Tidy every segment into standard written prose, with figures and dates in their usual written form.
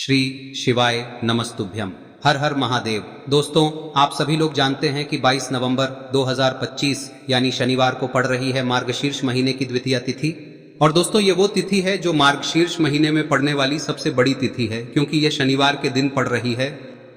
श्री शिवाय नमस्तुभ्यम। हर हर महादेव। दोस्तों, आप सभी लोग जानते हैं कि 22 नवंबर 2025 यानी शनिवार को पड़ रही है मार्गशीर्ष महीने की द्वितीया तिथि। और दोस्तों, ये वो तिथि है जो मार्गशीर्ष महीने में पड़ने वाली सबसे बड़ी तिथि है, क्योंकि ये शनिवार के दिन पड़ रही है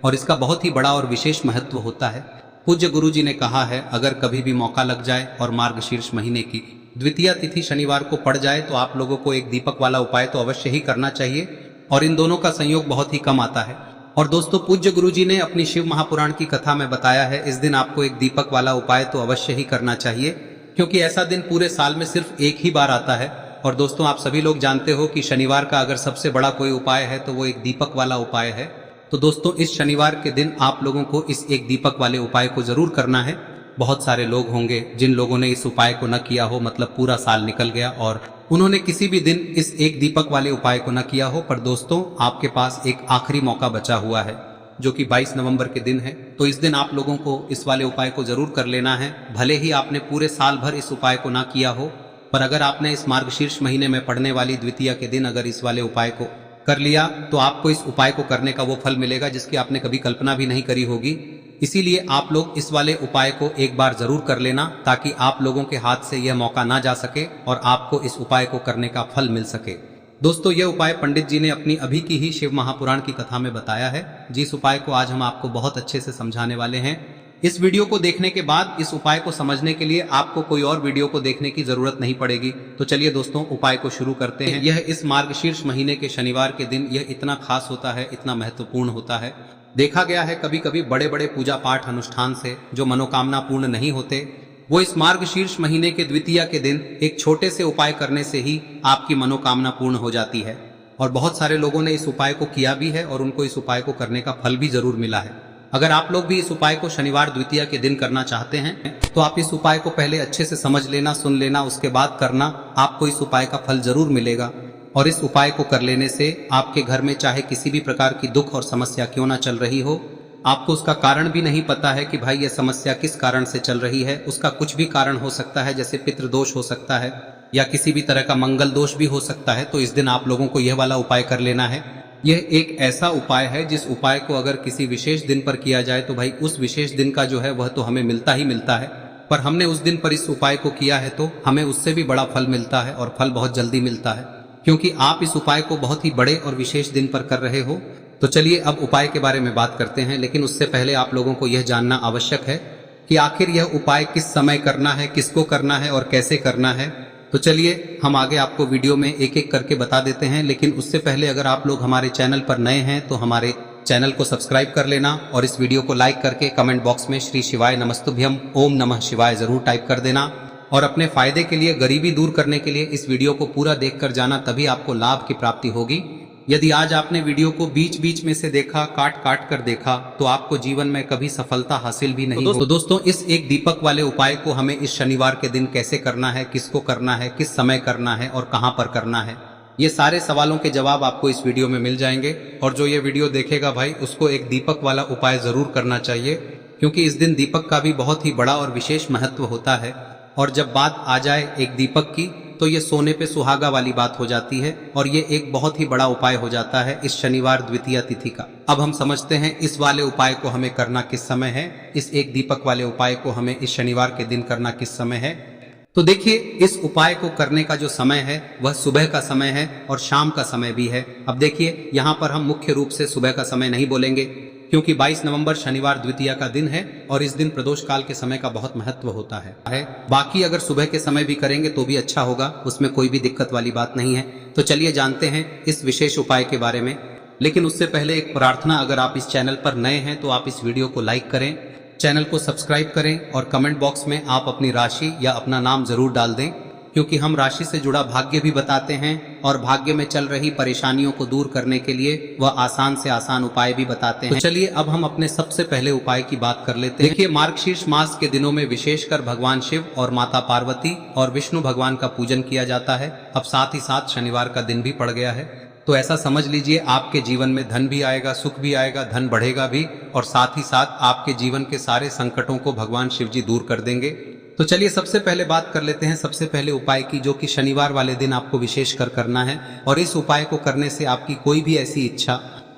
और इसका बहुत ही बड़ा और विशेष महत्व होता है। पूज्य गुरु जी ने कहा है, अगर कभी भी मौका लग जाए और मार्गशीर्ष महीने की द्वितीया तिथि शनिवार को पड़ जाए तो आप लोगों को एक दीपक वाला उपाय तो अवश्य ही करना चाहिए, और इन दोनों का संयोग बहुत ही कम आता है। और दोस्तों, पूज्य गुरु जी ने अपनी शिव महापुराण की कथा में बताया है, इस दिन आपको एक दीपक वाला उपाय तो अवश्य ही करना चाहिए, क्योंकि ऐसा दिन पूरे साल में सिर्फ एक ही बार आता है। और दोस्तों, आप सभी लोग जानते हो कि शनिवार का अगर सबसे बड़ा कोई उपाय है तो वो एक दीपक वाला उपाय है। तो दोस्तों, इस शनिवार के दिन आप लोगों को इस एक दीपक वाले उपाय को जरूर करना है। बहुत सारे लोग होंगे जिन लोगों ने इस उपाय को न किया हो, मतलब पूरा साल निकल गया और उन्होंने किसी भी दिन इस एक दीपक वाले उपाय को न किया हो। पर दोस्तों, आपके पास एक आखिरी मौका बचा हुआ है, जो कि 22 नवंबर के दिन है। तो इस दिन आप लोगों को इस वाले उपाय को जरूर कर लेना है। भले ही आपने पूरे साल भर इस उपाय को ना किया हो, पर अगर आपने इस मार्गशीर्ष महीने में पड़ने वाली द्वितीया के दिन अगर इस वाले उपाय को कर लिया तो आपको इस उपाय को करने का वो फल मिलेगा जिसकी आपने कभी कल्पना भी नहीं करी होगी। इसीलिए आप लोग इस वाले उपाय को एक बार जरूर कर लेना, ताकि आप लोगों के हाथ से यह मौका ना जा सके और आपको इस उपाय को करने का फल मिल सके। दोस्तों, यह उपाय पंडित जी ने अपनी अभी की ही शिव महापुराण की कथा में बताया है, जिस उपाय को आज हम आपको बहुत अच्छे से समझाने वाले हैं। इस वीडियो को देखने के बाद इस उपाय को समझने के लिए आपको कोई और वीडियो को देखने की जरूरत नहीं पड़ेगी। तो चलिए दोस्तों, उपाय को शुरू करते हैं। यह इस मार्गशीर्ष महीने के शनिवार के दिन यह इतना खास होता है, इतना महत्वपूर्ण होता है। देखा गया है कभी कभी बड़े बड़े पूजा पाठ अनुष्ठान से जो मनोकामना पूर्ण नहीं होते, वो इस मार्गशीर्ष महीने के द्वितीया के दिन एक छोटे से उपाय करने से ही आपकी मनोकामना पूर्ण हो जाती है। और बहुत सारे लोगों ने इस उपाय को किया भी है और उनको इस उपाय को करने का फल भी जरूर मिला है। अगर आप लोग भी इस उपाय को शनिवार द्वितीया के दिन करना चाहते हैं तो आप इस उपाय को पहले अच्छे से समझ लेना, सुन लेना, उसके बाद करना। आपको इस उपाय का फल जरूर मिलेगा। और इस उपाय को कर लेने से आपके घर में चाहे किसी भी प्रकार की दुख और समस्या क्यों ना चल रही हो, आपको उसका कारण भी नहीं पता है कि भाई ये समस्या किस कारण से चल रही है, उसका कुछ भी कारण हो सकता है, जैसे पितृदोष हो सकता है या किसी भी तरह का मंगल दोष भी हो सकता है। तो इस दिन आप लोगों को यह वाला उपाय कर लेना है। यह एक ऐसा उपाय है जिस उपाय को अगर किसी विशेष दिन पर किया जाए तो भाई उस विशेष दिन का जो है वह तो हमें मिलता ही मिलता है, पर हमने उस दिन पर इस उपाय को किया है तो हमें उससे भी बड़ा फल मिलता है, और फल बहुत जल्दी मिलता है, क्योंकि आप इस उपाय को बहुत ही बड़े और विशेष दिन पर कर रहे हो। तो चलिए अब उपाय के बारे में बात करते हैं, लेकिन उससे पहले आप लोगों को यह जानना आवश्यक है कि आखिर यह उपाय किस समय करना है, किसको करना है और कैसे करना है। तो चलिए हम आगे आपको वीडियो में एक एक करके बता देते हैं, लेकिन उससे पहले अगर आप लोग हमारे चैनल पर नए हैं तो हमारे चैनल को सब्सक्राइब कर लेना और इस वीडियो को लाइक करके कमेंट बॉक्स में श्री शिवाय नमस्तुभ्यम ओम नमः शिवाय जरूर टाइप कर देना। और अपने फायदे के लिए, गरीबी दूर करने के लिए इस वीडियो को पूरा देखकर जाना, तभी आपको लाभ की प्राप्ति होगी। यदि आज आपने वीडियो को बीच बीच में से देखा, काट काट कर देखा, तो आपको जीवन में कभी सफलता हासिल भी नहीं होगी। तो दोस्तों, इस एक दीपक वाले उपाय को हमें इस शनिवार के दिन कैसे करना है, किसको करना है, किस समय करना है और कहां पर करना है, ये सारे सवालों के जवाब आपको इस वीडियो में मिल जाएंगे। और जो ये वीडियो देखेगा भाई, उसको एक दीपक वाला उपाय जरूर करना चाहिए, क्योंकि इस दिन दीपक का भी बहुत ही बड़ा और विशेष महत्व होता है। और जब बात आ जाए एक दीपक की, तो ये सोने पे सुहागा वाली बात हो जाती है और ये एक बहुत ही बड़ा उपाय हो जाता है इस शनिवार द्वितीया तिथि का। अब हम समझते हैं इस वाले उपाय को हमें करना किस समय है, इस एक दीपक वाले उपाय को हमें इस शनिवार के दिन करना किस समय है। तो देखिए, इस उपाय को करने का जो समय है वह सुबह का समय है और शाम का समय भी है। अब देखिए, यहाँ पर हम मुख्य रूप से सुबह का समय नहीं बोलेंगे, क्योंकि 22 नवंबर शनिवार द्वितीया का दिन है और इस दिन प्रदोष काल के समय का बहुत महत्व होता है। बाकी अगर सुबह के समय भी करेंगे तो भी अच्छा होगा, उसमें कोई भी दिक्कत वाली बात नहीं है। तो चलिए जानते हैं इस विशेष उपाय के बारे में। लेकिन उससे पहले एक प्रार्थना, अगर आप इस चैनल पर नए हैं तो आप इस वीडियो को लाइक करें, चैनल को सब्सक्राइब करें और कमेंट बॉक्स में आप अपनी राशि या अपना नाम जरूर डाल दें, क्योंकि हम राशि से जुड़ा भाग्य भी बताते हैं और भाग्य में चल रही परेशानियों को दूर करने के लिए वह आसान से आसान उपाय भी बताते हैं। तो चलिए अब हम अपने सबसे पहले उपाय की बात कर लेते हैं। देखिए, मार्गशीर्ष मास के दिनों में विशेषकर भगवान शिव और माता पार्वती और विष्णु भगवान का पूजन किया जाता है। अब साथ ही साथ शनिवार का दिन भी पड़ गया है, तो ऐसा समझ लीजिए आपके जीवन में धन भी आएगा, सुख भी आएगा, धन बढ़ेगा भी, और साथ ही साथ आपके जीवन के सारे संकटों को भगवान शिव जी दूर कर देंगे। तो चलिए सबसे पहले बात कर लेते हैं सबसे पहले उपाय की, जो कि शनिवार वाले दिन आपको विशेष कर करना है। और इस उपाय को करने से आपकी कोई भी ऐसी इच्छा,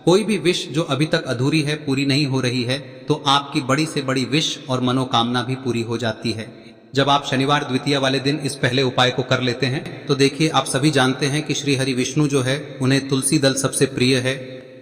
कोई भी विश जो अभी तक अधूरी है, पूरी नहीं हो रही है, तो आपकी बड़ी से बड़ी विश और मनोकामना भी पूरी हो जाती है। जब आप शनिवार द्वितीया वाले दिन इस पहले उपाय को कर लेते हैं तो देखिए, आप सभी जानते हैं कि श्री हरि विष्णु जो है उन्हें तुलसी दल सबसे प्रिय है।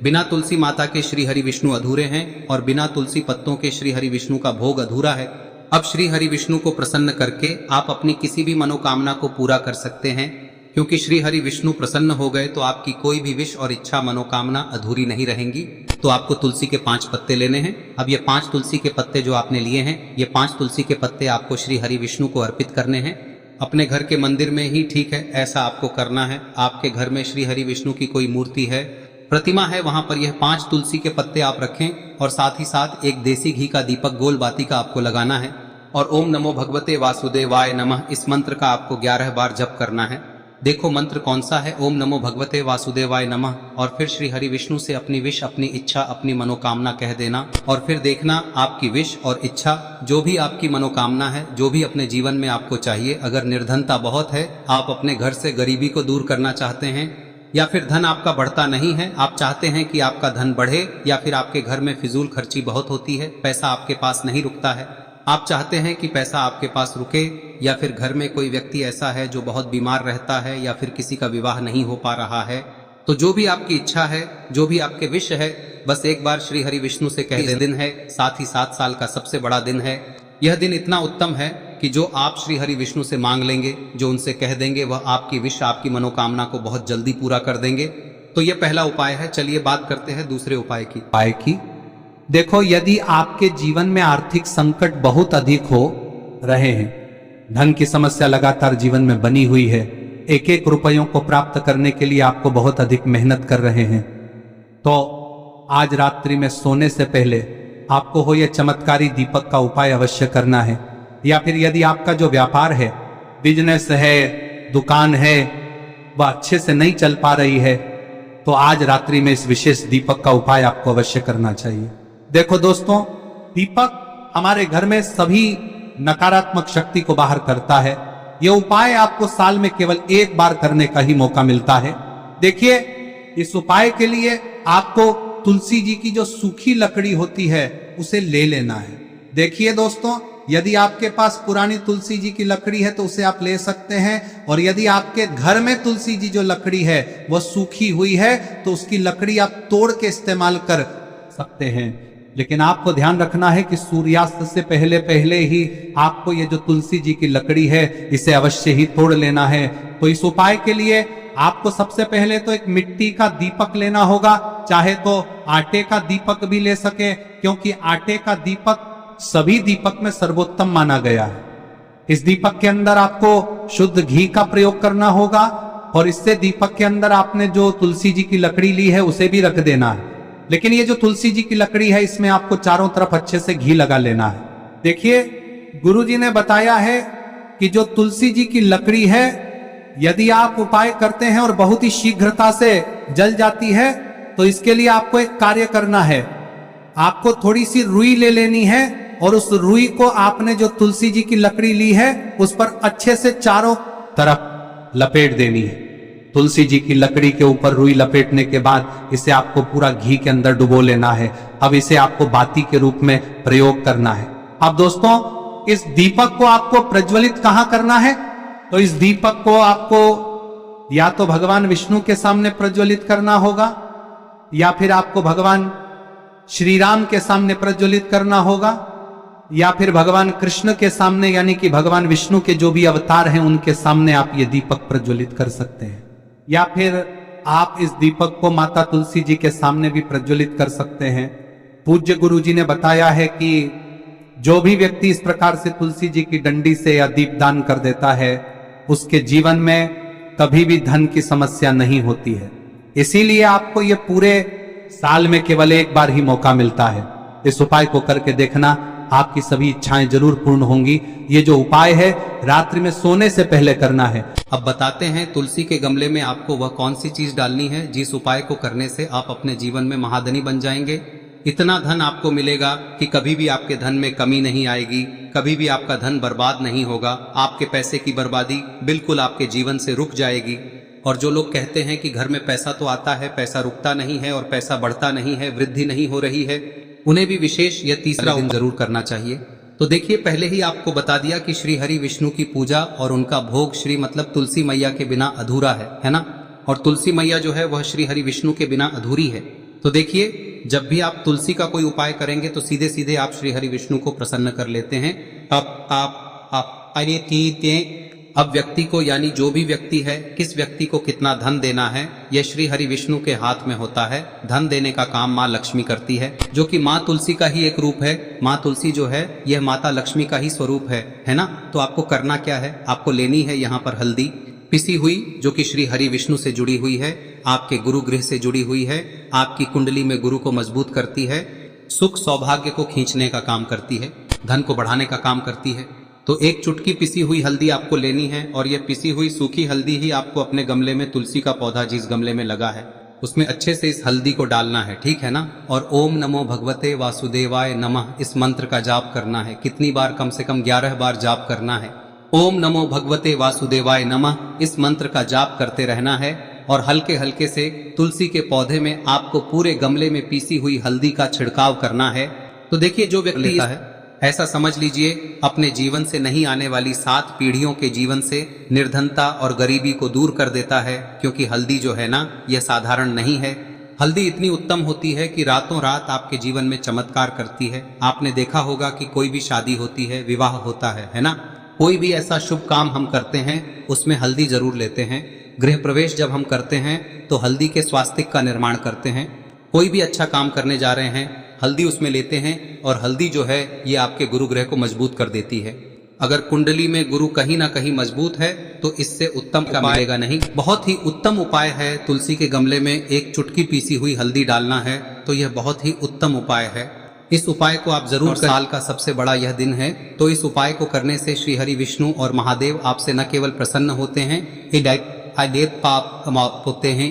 बिना तुलसी माता के श्री हरि विष्णु अधूरे हैं और बिना तुलसी पत्तों के श्री हरि विष्णु का भोग अधूरा है। अब श्री हरि विष्णु को प्रसन्न करके आप अपनी किसी भी मनोकामना को पूरा कर सकते हैं, क्योंकि श्री हरि विष्णु प्रसन्न हो गए तो आपकी कोई भी विश और इच्छा मनोकामना अधूरी नहीं रहेंगी। तो आपको तुलसी के 5 पत्ते लेने हैं। अब ये 5 तुलसी के पत्ते जो आपने लिए हैं, ये 5 तुलसी के पत्ते आपको श्री हरि विष्णु को अर्पित करने हैं। अपने घर के मंदिर में ही ठीक है, ऐसा आपको करना है। आपके घर में श्री हरि विष्णु की कोई मूर्ति है, प्रतिमा है, वहां पर यह 5 तुलसी के पत्ते आप रखें और साथ ही साथ एक देसी घी का दीपक गोल बाती का आपको लगाना है और ओम नमो भगवते वासुदेवाय नमः इस मंत्र का आपको 11 बार जप करना है। देखो मंत्र कौन सा है, ओम नमो भगवते वासुदेवाय नमः, और फिर श्री हरि विष्णु से अपनी विश, अपनी इच्छा, अपनी मनोकामना कह देना और फिर देखना आपकी विश और इच्छा, जो भी आपकी मनोकामना है, जो भी अपने जीवन में आपको चाहिए। अगर निर्धनता बहुत है, आप अपने घर से गरीबी को दूर करना चाहते हैं, या फिर धन आपका बढ़ता नहीं है, आप चाहते हैं कि आपका धन बढ़े, या फिर आपके घर में फिजूल खर्ची बहुत होती है, पैसा आपके पास नहीं रुकता है, आप चाहते हैं कि पैसा आपके पास रुके, या फिर घर में कोई व्यक्ति ऐसा है जो बहुत बीमार रहता है, या फिर किसी का विवाह नहीं हो पा रहा है, तो जो भी आपकी इच्छा है, जो भी आपके विश है, बस एक बार श्री हरि विष्णु से कह दें। दिन है, साथ ही 7 साल का सबसे बड़ा दिन है। यह दिन इतना उत्तम है कि जो आप श्री हरि विष्णु से मांग लेंगे, जो उनसे कह देंगे, वह आपकी विश, आपकी मनोकामना को बहुत जल्दी पूरा कर देंगे। तो यह पहला उपाय है। चलिए बात करते हैं दूसरे उपाय की। देखो, यदि आपके जीवन में आर्थिक संकट बहुत अधिक हो रहे हैं, धन की समस्या लगातार जीवन में बनी हुई है, एक एक रुपयों को प्राप्त करने के लिए आपको बहुत अधिक मेहनत कर रहे हैं, तो आज रात्रि में सोने से पहले आपको हो यह चमत्कारी दीपक का उपाय अवश्य करना है। या फिर यदि आपका जो व्यापार है, बिजनेस है, दुकान है, वह अच्छे से नहीं चल पा रही है, तो आज रात्रि में इस विशेष दीपक का उपाय आपको अवश्य करना चाहिए। देखो दोस्तों, दीपक हमारे घर में सभी नकारात्मक शक्ति को बाहर करता है। यह उपाय आपको साल में केवल 1 बार करने का ही मौका मिलता है। देखिए, इस उपाय के लिए आपको तुलसी जी की जो सूखी लकड़ी होती है उसे ले लेना है। देखिए दोस्तों, यदि आपके पास पुरानी तुलसी जी की लकड़ी है तो उसे आप ले सकते हैं, और यदि आपके घर में तुलसी जी जो लकड़ी है वह सूखी हुई है तो उसकी लकड़ी आप तोड़ के इस्तेमाल कर सकते हैं। लेकिन आपको ध्यान रखना है कि सूर्यास्त से पहले पहले ही आपको ये जो तुलसी जी की लकड़ी है इसे अवश्य ही तोड़ लेना है। तो इस उपाय के लिए आपको सबसे पहले तो एक मिट्टी का दीपक लेना होगा, चाहे तो आटे का दीपक भी ले सके, क्योंकि आटे का दीपक सभी दीपक में सर्वोत्तम माना गया है। इस दीपक के अंदर आपको शुद्ध घी का प्रयोग करना होगा, और इससे दीपक के अंदर आपने जो तुलसी जी की लकड़ी ली है उसे भी रख देना है। लेकिन ये जो तुलसी जी की लकड़ी है, इसमें आपको चारों तरफ अच्छे से घी लगा लेना है। देखिए, गुरुजी ने बताया है कि जो तुलसी जी की लकड़ी है, यदि आप उपाय करते हैं और बहुत ही शीघ्रता से जल जाती है, तो इसके लिए आपको एक कार्य करना है। आपको थोड़ी सी रुई ले लेनी है और उस रुई को आपने जो तुलसी जी की लकड़ी ली है उस पर अच्छे से चारों तरफ लपेट देनी है। तुलसी जी की लकड़ी के ऊपर रुई लपेटने के बाद इसे आपको पूरा घी के अंदर डुबो लेना है। अब इसे आपको बाती के रूप में प्रयोग करना है। अब दोस्तों, इस दीपक को आपको प्रज्वलित कहां करना है? तो इस दीपक को आपको या तो भगवान विष्णु के सामने प्रज्वलित करना होगा, या फिर आपको भगवान श्री राम के सामने प्रज्वलित करना होगा, या फिर भगवान कृष्ण के सामने, यानी कि भगवान विष्णु के जो भी अवतार हैं उनके सामने आप ये दीपक प्रज्वलित कर सकते हैं। या फिर आप इस दीपक को माता तुलसी जी के सामने भी प्रज्वलित कर सकते हैं। पूज्य गुरु जी ने बताया है कि जो भी व्यक्ति इस प्रकार से तुलसी जी की डंडी से या दीपदान कर देता है, उसके जीवन में कभी भी धन की समस्या नहीं होती है। इसीलिए आपको ये पूरे साल में केवल 1 बार ही मौका मिलता है। इस उपाय को करके देखना, आपकी सभी इच्छाएं जरूर पूर्ण होंगी। ये जो उपाय है रात्रि में सोने से पहले करना है। अब बताते हैं तुलसी के गमले में आपको वह कौन सी चीज डालनी है जिस उपाय को करने से आप अपने जीवन में महाधनी बन जाएंगे। इतना धन आपको मिलेगा कि कभी भी आपके धन में कमी नहीं आएगी, कभी भी आपका धन बर्बाद नहीं होगा। आपके पैसे की बर्बादी बिल्कुल आपके जीवन से रुक जाएगी। और जो लोग कहते हैं कि घर में पैसा तो आता है, पैसा रुकता नहीं है और पैसा बढ़ता नहीं है, वृद्धि नहीं हो रही है, उन्हें भी विशेष यह तीसरा दिन जरूर करना चाहिए। तो देखिए, पहले ही आपको बता दिया कि श्री हरि विष्णु की पूजा और उनका भोग श्री मतलब तुलसी मैया के बिना अधूरा है ना। और तुलसी मैया जो है वह श्री हरि विष्णु के बिना अधूरी है। तो देखिए, जब भी आप तुलसी का कोई उपाय करेंगे तो सीधे सीधे आप श्री हरि विष्णु को प्रसन्न कर लेते हैं। अब व्यक्ति को, यानी जो भी व्यक्ति है, किस व्यक्ति को कितना धन देना है, यह श्री हरि विष्णु के हाथ में होता है। धन देने का काम माँ लक्ष्मी करती है, जो कि माँ तुलसी का ही एक रूप है। माँ तुलसी जो है यह माता लक्ष्मी का ही स्वरूप है ना। तो आपको करना क्या है, आपको लेनी है यहाँ पर हल्दी पिसी हुई, जो कि श्री हरि विष्णु से जुड़ी हुई है, आपके गुरु गृह से जुड़ी हुई है, आपकी कुंडली में गुरु को मजबूत करती है, सुख सौभाग्य को खींचने का काम करती है, धन को बढ़ाने का काम करती है। तो एक चुटकी पिसी हुई हल्दी आपको लेनी है और यह पिसी हुई सूखी हल्दी ही आपको अपने गमले में, तुलसी का पौधा जिस गमले में लगा है उसमें अच्छे से इस हल्दी को डालना है, ठीक है ना। और ओम नमो भगवते वासुदेवाय नमः इस मंत्र का जाप करना है। कितनी बार? कम से कम 11 बार जाप करना है। ओम नमो भगवते वासुदेवाय नमः इस मंत्र का जाप करते रहना है और हल्के हल्के से तुलसी के पौधे में आपको पूरे गमले में पीसी हुई हल्दी का छिड़काव करना है। तो देखिए, जो व्यक्ति लेता है, ऐसा समझ लीजिए अपने जीवन से नहीं आने वाली 7 पीढ़ियों के जीवन से निर्धनता और गरीबी को दूर कर देता है। क्योंकि हल्दी जो है ना, यह साधारण नहीं है। हल्दी इतनी उत्तम होती है कि रातों रात आपके जीवन में चमत्कार करती है। आपने देखा होगा कि कोई भी शादी होती है, विवाह होता है ना, कोई भी ऐसा शुभ काम हम करते हैं उसमें हल्दी जरूर लेते हैं। गृह प्रवेश जब हम करते हैं तो हल्दी के स्वास्तिक का निर्माण करते हैं। कोई भी अच्छा काम करने जा रहे हैं, हल्दी उसमें लेते हैं और हल्दी जो है ये आपके गुरु ग्रह को मजबूत कर देती है। अगर कुंडली में गुरु कहीं ना कहीं मजबूत है तो इससे उत्तम का मिलेगा नहीं। बहुत ही उत्तम उपाय है, तुलसी के गमले में एक चुटकी पीसी हुई हल्दी डालना है, तो यह बहुत ही उत्तम उपाय है। इस उपाय को आप जरूर, साल का सबसे बड़ा यह दिन है, तो इस उपाय को करने से श्री हरि विष्णु और महादेव आपसे न केवल प्रसन्न होते हैं, पाप होते हैं,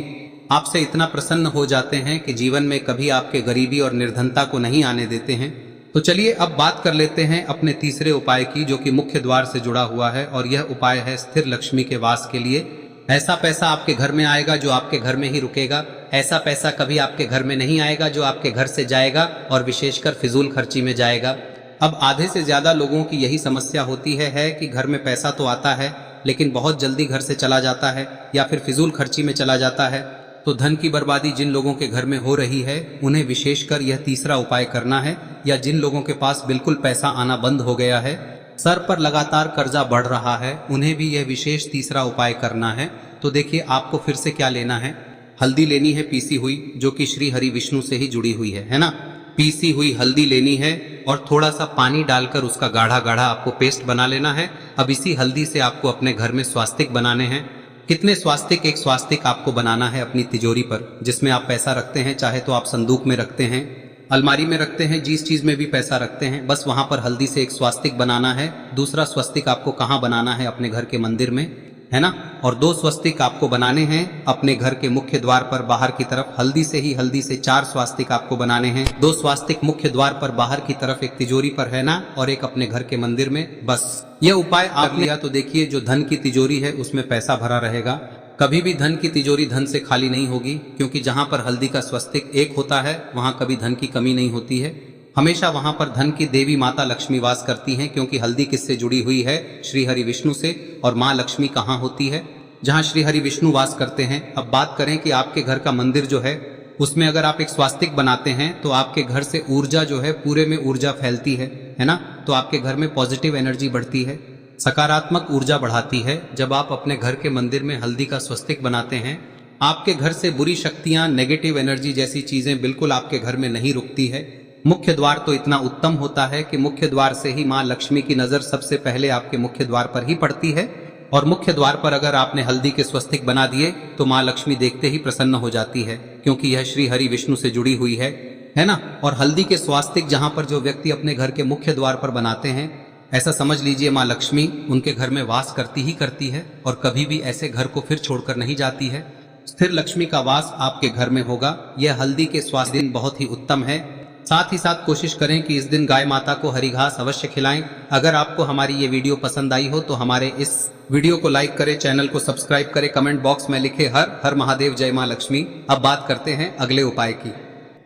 आपसे इतना प्रसन्न हो जाते हैं कि जीवन में कभी आपके गरीबी और निर्धनता को नहीं आने देते हैं। तो चलिए अब बात कर लेते हैं अपने तीसरे उपाय की, जो कि मुख्य द्वार से जुड़ा हुआ है। और यह उपाय है स्थिर लक्ष्मी के वास के लिए। ऐसा पैसा आपके घर में आएगा जो आपके घर में ही रुकेगा। ऐसा पैसा कभी आपके घर में नहीं आएगा जो आपके घर से जाएगा और विशेषकर फिजूल खर्ची में जाएगा। अब आधे से ज्यादा लोगों की यही समस्या होती है कि घर में पैसा तो आता है लेकिन बहुत जल्दी घर से चला जाता है या फिर फिजूल खर्ची में चला जाता है। तो धन की बर्बादी जिन लोगों के घर में हो रही है उन्हें विशेषकर यह तीसरा उपाय करना है। या जिन लोगों के पास बिल्कुल पैसा आना बंद हो गया है, सर पर लगातार कर्जा बढ़ रहा है, उन्हें भी यह विशेष तीसरा उपाय करना है। तो देखिए, आपको फिर से क्या लेना है, हल्दी लेनी है पीसी हुई, जो कि श्री हरि विष्णु से ही जुड़ी हुई है ना। पीसी हुई हल्दी लेनी है और थोड़ा सा पानी डालकर उसका गाढ़ा गाढ़ा आपको पेस्ट बना लेना है। अब इसी हल्दी से आपको अपने घर में स्वास्तिक बनाने हैं। कितने स्वास्तिक? एक स्वास्तिक आपको बनाना है अपनी तिजोरी पर, जिसमें आप पैसा रखते हैं। चाहे तो आप संदूक में रखते हैं, अलमारी में रखते हैं, जिस चीज में भी पैसा रखते हैं, बस वहां पर हल्दी से एक स्वास्तिक बनाना है। दूसरा स्वस्तिक आपको कहाँ बनाना है? अपने घर के मंदिर में, है ना। और 2 स्वस्तिक आपको बनाने हैं अपने घर के मुख्य द्वार पर बाहर की तरफ। हल्दी से 4 स्वास्तिक आपको बनाने हैं। 2 स्वास्तिक मुख्य द्वार पर बाहर की तरफ, एक तिजोरी पर, है ना, और एक अपने घर के मंदिर में। बस यह उपाय आप लिया तो देखिए, जो धन की तिजोरी है उसमें पैसा भरा रहेगा। कभी भी धन की तिजोरी धन से खाली नहीं होगी, क्योंकि जहां पर हल्दी का स्वस्तिक एक होता है वहां कभी धन की कमी नहीं होती है। हमेशा वहां पर धन की देवी माता लक्ष्मी वास करती हैं, क्योंकि हल्दी किससे जुड़ी हुई है? श्री हरि विष्णु से। और माँ लक्ष्मी कहाँ होती है? जहाँ श्री हरि विष्णु वास करते हैं। अब बात करें कि आपके घर का मंदिर जो है उसमें अगर आप एक स्वास्तिक बनाते हैं तो आपके घर से ऊर्जा जो है, पूरे में ऊर्जा फैलती है ना। तो आपके घर में पॉजिटिव एनर्जी बढ़ती है, सकारात्मक ऊर्जा बढ़ाती है। जब आप अपने घर के मंदिर में हल्दी का स्वस्तिक बनाते हैं, आपके घर से बुरी शक्तियां, नेगेटिव एनर्जी जैसी चीजें बिल्कुल आपके घर में नहीं रुकती है। मुख्य द्वार तो इतना उत्तम होता है कि मुख्य द्वार से ही माँ लक्ष्मी की नजर सबसे पहले आपके मुख्य द्वार पर ही पड़ती है। और मुख्य द्वार पर अगर आपने हल्दी के स्वस्तिक बना दिए तो माँ लक्ष्मी देखते ही प्रसन्न हो जाती है, क्योंकि यह श्री हरि विष्णु से जुड़ी हुई है ना। और हल्दी के स्वास्तिक जहां पर जो व्यक्ति अपने घर के मुख्य द्वार पर बनाते हैं, ऐसा समझ लीजिए माँ लक्ष्मी उनके घर में वास करती ही करती है और कभी भी ऐसे घर को फिर छोड़कर नहीं जाती है। स्थिर लक्ष्मी का वास आपके घर में होगा। यह हल्दी के स्वास्थ्य दिन बहुत ही उत्तम है। साथ ही साथ कोशिश करें कि इस दिन गाय माता को हरी घास अवश्य खिलाएं। अगर आपको हमारी ये वीडियो पसंद आई हो तो हमारे इस वीडियो को लाइक करें, चैनल को सब्सक्राइब करें, कमेंट बॉक्स में लिखे हर हर महादेव, जय मां लक्ष्मी। अब बात करते हैं अगले उपाय की।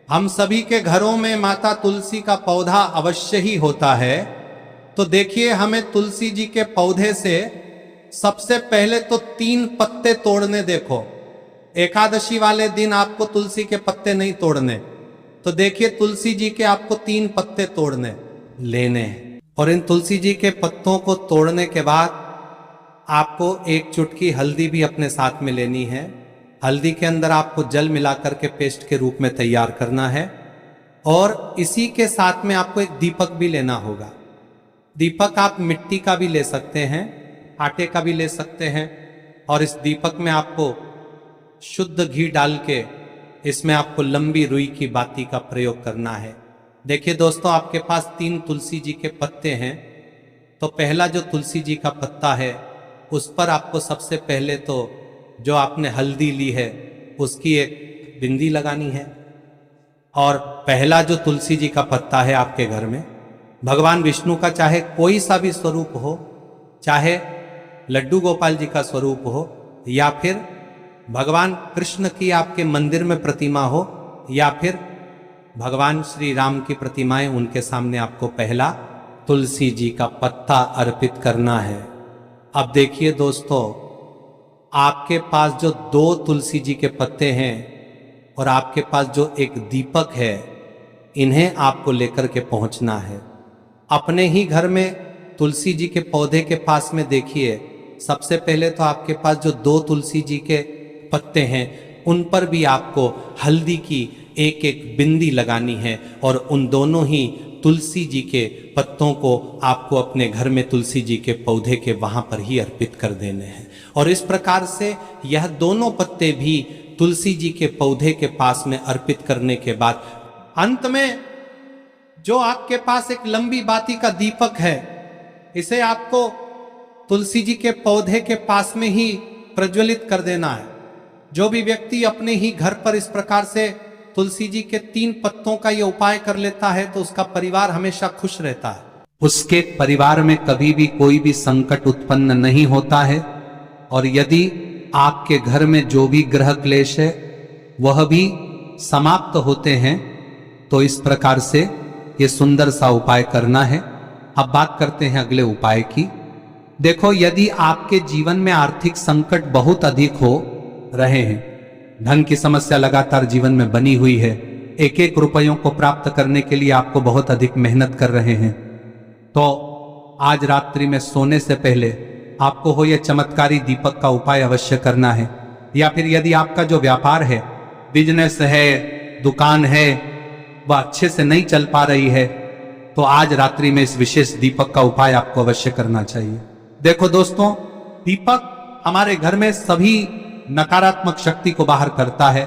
हम सभी के घरों में माता तुलसी का पौधा अवश्य ही होता है। तो देखिए, हमें तुलसी जी के पौधे से सबसे पहले तो 3 पत्ते तोड़ने। देखो, एकादशी वाले दिन आपको तुलसी के पत्ते नहीं तोड़ने, तो देखिए तुलसी जी के आपको 3 पत्ते तोड़ने लेने हैं। और इन तुलसी जी के पत्तों को तोड़ने के बाद आपको 1 चुटकी हल्दी भी अपने साथ में लेनी है। हल्दी के अंदर आपको जल मिलाकर के पेस्ट के रूप में तैयार करना है। और इसी के साथ में आपको एक दीपक भी लेना होगा। दीपक आप मिट्टी का भी ले सकते हैं, आटे का भी ले सकते हैं। और इस दीपक में आपको शुद्ध घी डाल के इसमें आपको लंबी रुई की बाती का प्रयोग करना है। देखिए दोस्तों, आपके पास 3 तुलसी जी के पत्ते हैं। तो पहला जो तुलसी जी का पत्ता है उस पर आपको सबसे पहले तो जो आपने हल्दी ली है उसकी एक बिंदी लगानी है। और पहला जो तुलसी जी का पत्ता है आपके घर में, भगवान विष्णु का चाहे कोई सा भी स्वरूप हो, चाहे लड्डू गोपाल जी का स्वरूप हो, या फिर भगवान कृष्ण की आपके मंदिर में प्रतिमा हो, या फिर भगवान श्री राम की प्रतिमाएं, उनके सामने आपको पहला तुलसी जी का पत्ता अर्पित करना है। अब देखिए दोस्तों, आपके पास जो 2 तुलसी जी के पत्ते हैं और आपके पास जो एक दीपक है, इन्हें आपको लेकर के पहुंचना है। अपने ही घर में तुलसी जी के पौधे के पास में देखिए, सबसे पहले तो आपके पास जो 2 तुलसी जी के पत्ते हैं उन पर भी आपको हल्दी की एक एक बिंदी लगानी है। और उन दोनों ही तुलसी जी के पत्तों को आपको अपने घर में तुलसी जी के पौधे के वहां पर ही अर्पित कर देने हैं। और इस प्रकार से यह दोनों पत्ते भी तुलसी जी के पौधे के पास में अर्पित करने के बाद अंत में जो आपके पास एक लंबी बाती का दीपक है, इसे आपको तुलसी जी के पौधे के पास में ही प्रज्वलित कर देना है। जो भी व्यक्ति अपने ही घर पर इस प्रकार से तुलसी जी के 3 पत्तों का यह उपाय कर लेता है तो उसका परिवार हमेशा खुश रहता है। उसके परिवार में कभी भी कोई भी संकट उत्पन्न नहीं होता है। और यदि आपके घर में जो भी ग्रह क्लेश है वह भी समाप्त होते हैं। तो इस प्रकार से ये सुंदर सा उपाय करना है। अब बात करते हैं अगले उपाय की। देखो, यदि आपके जीवन में आर्थिक संकट बहुत अधिक हो रहे हैं, धन की समस्या लगातार जीवन में बनी हुई है, एक एक रुपयों को प्राप्त करने के लिए आपको बहुत अधिक मेहनत कर रहे हैं, तो आज रात्रि में सोने से पहले आपको हो यह चमत्कारी दीपक का उपाय अवश्य करना है। या फिर यदि आपका जो व्यापार है, बिजनेस है, दुकान है, वह अच्छे से नहीं चल पा रही है, तो आज रात्रि में इस विशेष दीपक का उपाय आपको अवश्य करना चाहिए। देखो दोस्तों, दीपक हमारे घर में सभी नकारात्मक शक्ति को बाहर करता है।